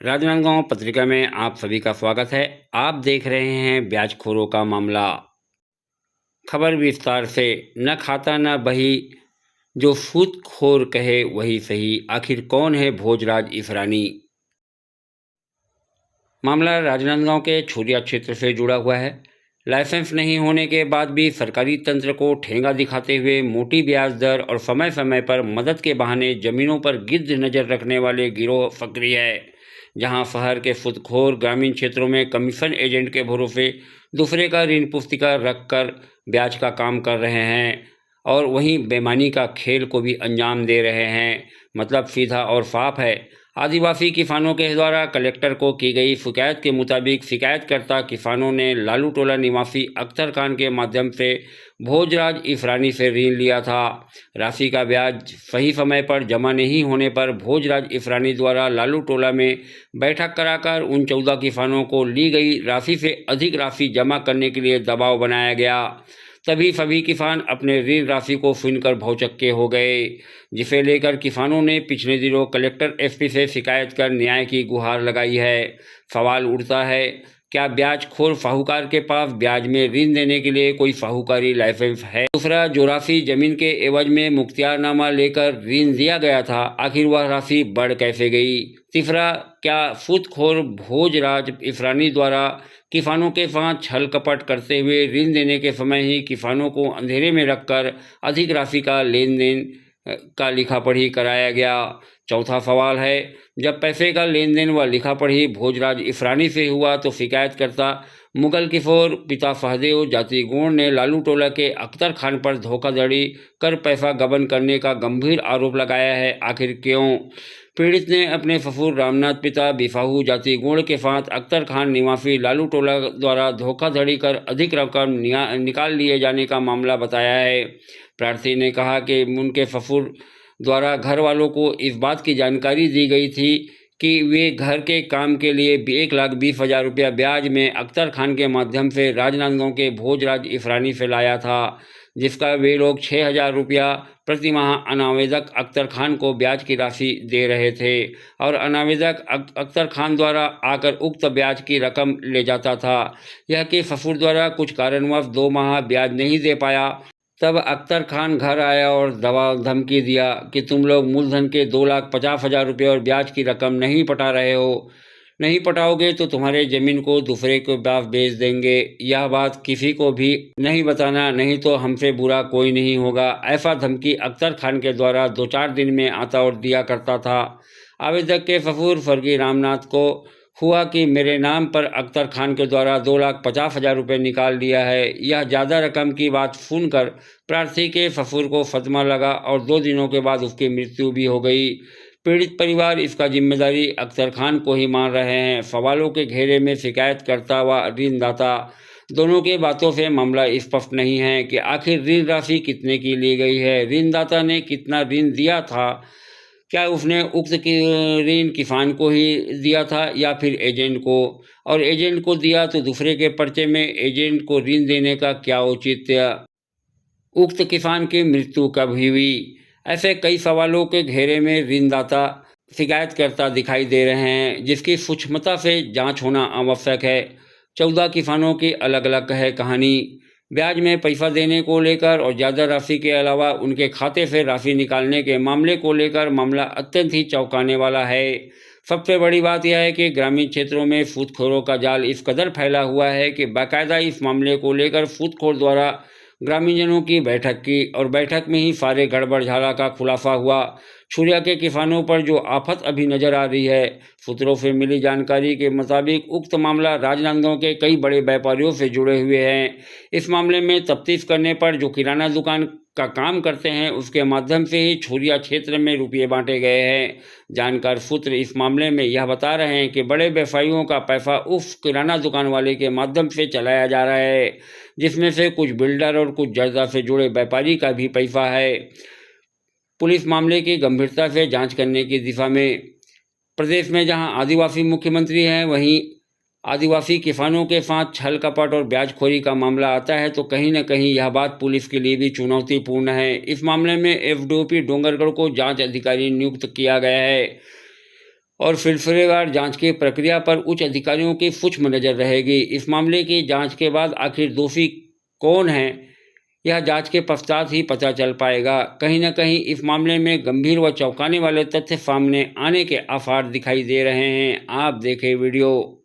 राजनांदगांव पत्रिका में आप सभी का स्वागत है। आप देख रहे हैं ब्याजखोरों का मामला। खबर विस्तार से। न खाता न बही, जो सूदखोर कहे वही सही, आखिर कौन है भोजराज इफरानी। मामला राजनांदगांव के छुरिया क्षेत्र से जुड़ा हुआ है। लाइसेंस नहीं होने के बाद भी सरकारी तंत्र को ठेंगा दिखाते हुए मोटी ब्याज दर और समय समय पर मदद के बहाने जमीनों पर गिद्ध नजर रखने वाले गिरोह सक्रिय है। जहां शहर के सूदखोर ग्रामीण क्षेत्रों में कमीशन एजेंट के भरोसे दूसरे का ऋण पुस्तिका रखकर ब्याज का काम कर रहे हैं और वहीं बेईमानी का खेल को भी अंजाम दे रहे हैं। मतलब सीधा और साफ है। आदिवासी किसानों के द्वारा कलेक्टर को की गई शिकायत के मुताबिक शिकायतकर्ता किसानों ने लालू टोला निवासी अख्तर खान के माध्यम से भोजराज इफरानी से ऋण लिया था। राशि का ब्याज सही समय पर जमा नहीं होने पर भोजराज इफरानी द्वारा लालू टोला में बैठक कराकर उन 14 किसानों को ली गई राशि से अधिक राशि जमा करने के लिए दबाव बनाया गया। तभी सभी किसान अपने ऋण राशि को सुनकर भौचक्के हो गए, जिसे लेकर किसानों ने पिछले दिनों कलेक्टर एसपी से शिकायत कर न्याय की गुहार लगाई है। सवाल उठता है, क्या ब्याजखोर साहूकार के पास ब्याज में ऋण देने के लिए कोई साहूकारी लाइसेंस है? दूसरा, जो राशि जमीन के एवज में मुख्तियारनामा लेकर ऋण दिया गया था, आखिर वह राशि बढ़ कैसे गई? तीसरा, क्या सूदखोर भोजराज इफरानी द्वारा किसानों के साथ छल कपट करते हुए ऋण देने के समय ही किसानों को अंधेरे में रखकर अधिक राशि का लेन देन का लिखा पढ़ी कराया गया? चौथा सवाल है, जब पैसे का लेन देन व लिखा पढ़ी भोजराज इफरानी से हुआ तो शिकायतकर्ता मुगल किशोर पिता सहदेव जाति गोंड ने लालू टोला के अख्तर खान पर धोखाधड़ी कर पैसा गबन करने का गंभीर आरोप लगाया है। आखिर क्यों? पीड़ित ने अपने ससुर रामनाथ पिता बिफाहू जाति गोंड के साथ अख्तर खान निवासी लालू टोला द्वारा धोखाधड़ी कर अधिक रकम निकाल लिए जाने का मामला बताया है। प्रार्थी ने कहा कि उनके ससुर द्वारा घर वालों को इस बात की जानकारी दी गई थी कि वे घर के काम के लिए 1,20,000 रुपया ब्याज में अख्तर खान के माध्यम से राजनांदगांव के भोजराज इफरानी से लाया था, जिसका वे लोग 6,000 रुपया प्रति माह अनावेदक अख्तर खान को ब्याज की राशि दे रहे थे और अनावेदक अख्तर खान द्वारा आकर उक्त ब्याज की रकम ले जाता था। यह कि ससुर द्वारा कुछ कारणवश 2 माह ब्याज नहीं दे पाया, तब अख्तर खान घर आया और दबाव धमकी दिया कि तुम लोग मूलधन के 2,50,000 रुपये और ब्याज की रकम नहीं पटा रहे हो, नहीं पटाओगे तो तुम्हारे ज़मीन को दूसरे के पास बेच देंगे। यह बात किसी को भी नहीं बताना, नहीं तो हमसे बुरा कोई नहीं होगा। ऐसा धमकी अख्तर खान के द्वारा 2-4 दिन में आता और दिया करता था। आवेदक के ससुर स्वर्गीय रामनाथ को हुआ कि मेरे नाम पर अख्तर खान के द्वारा 2,50,000 रुपये निकाल लिया है। यह ज़्यादा रकम की बात सुनकर प्रार्थी के ससुर को सदमा लगा और 2 दिनों के बाद उसकी मृत्यु भी हो गई। पीड़ित परिवार इसका जिम्मेदारी अख्तर खान को ही मान रहे हैं। सवालों के घेरे में शिकायतकर्ता व ऋणदाता दोनों के बातों से मामला स्पष्ट नहीं है कि आखिर ऋण राशि कितने की ली गई है, ऋणदाता ने कितना ऋण दिया था, क्या उसने उक्त ऋण किसान को ही दिया था या फिर एजेंट को, और एजेंट को दिया तो दूसरे के पर्चे में एजेंट को ऋण देने का क्या औचित्य? उक्त किसान की मृत्यु कब हुई? ऐसे कई सवालों के घेरे में ऋणदाता शिकायतकर्ता दिखाई दे रहे हैं, जिसकी सूक्ष्मता से जांच होना आवश्यक है। 14 किसानों की अलग अलग है कहानी। ब्याज में पैसा देने को लेकर और ज़्यादा राशि के अलावा उनके खाते से राशि निकालने के मामले को लेकर मामला अत्यंत ही चौंकाने वाला है। सबसे बड़ी बात यह है कि ग्रामीण क्षेत्रों में सूदखोरों का जाल इस कदर फैला हुआ है कि बाकायदा इस मामले को लेकर सूदखोर द्वारा ग्रामीणजनों की बैठक की और बैठक में ही सारे गड़बड़ झाला का खुलासा हुआ। छुरिया के किसानों पर जो आफत अभी नजर आ रही है, सूत्रों से मिली जानकारी के मुताबिक उक्त मामला राजनांदगांव के कई बड़े व्यापारियों से जुड़े हुए हैं। इस मामले में तफ्तीश करने पर जो किराना दुकान का काम करते हैं उसके माध्यम से ही छुरिया क्षेत्र में रुपये बांटे गए हैं। जानकार सूत्र इस मामले में यह बता रहे हैं कि बड़े व्यवसायियों का पैसा उस किराना दुकान वाले के माध्यम से चलाया जा रहा है, जिसमें से कुछ बिल्डर और कुछ जर्दा से जुड़े व्यापारी का भी पैसा है। पुलिस मामले की गंभीरता से जांच करने की दिशा में प्रदेश में जहां आदिवासी मुख्यमंत्री हैं, वहीं आदिवासी किसानों के साथ छल कपट और ब्याजखोरी का मामला आता है तो कहीं न कहीं यह बात पुलिस के लिए भी चुनौतीपूर्ण है। इस मामले में एफडीओपी डोंगरगढ़ को जांच अधिकारी नियुक्त किया गया है। और सिलसिलेवार जांच की प्रक्रिया पर उच्च अधिकारियों की सूक्ष्म नज़र रहेगी। इस मामले की जांच के बाद आखिर दोषी कौन है, यह जांच के पश्चात ही पता चल पाएगा। कहीं न कहीं इस मामले में गंभीर व चौंकाने वाले तथ्य सामने आने के आसार दिखाई दे रहे हैं। आप देखें वीडियो।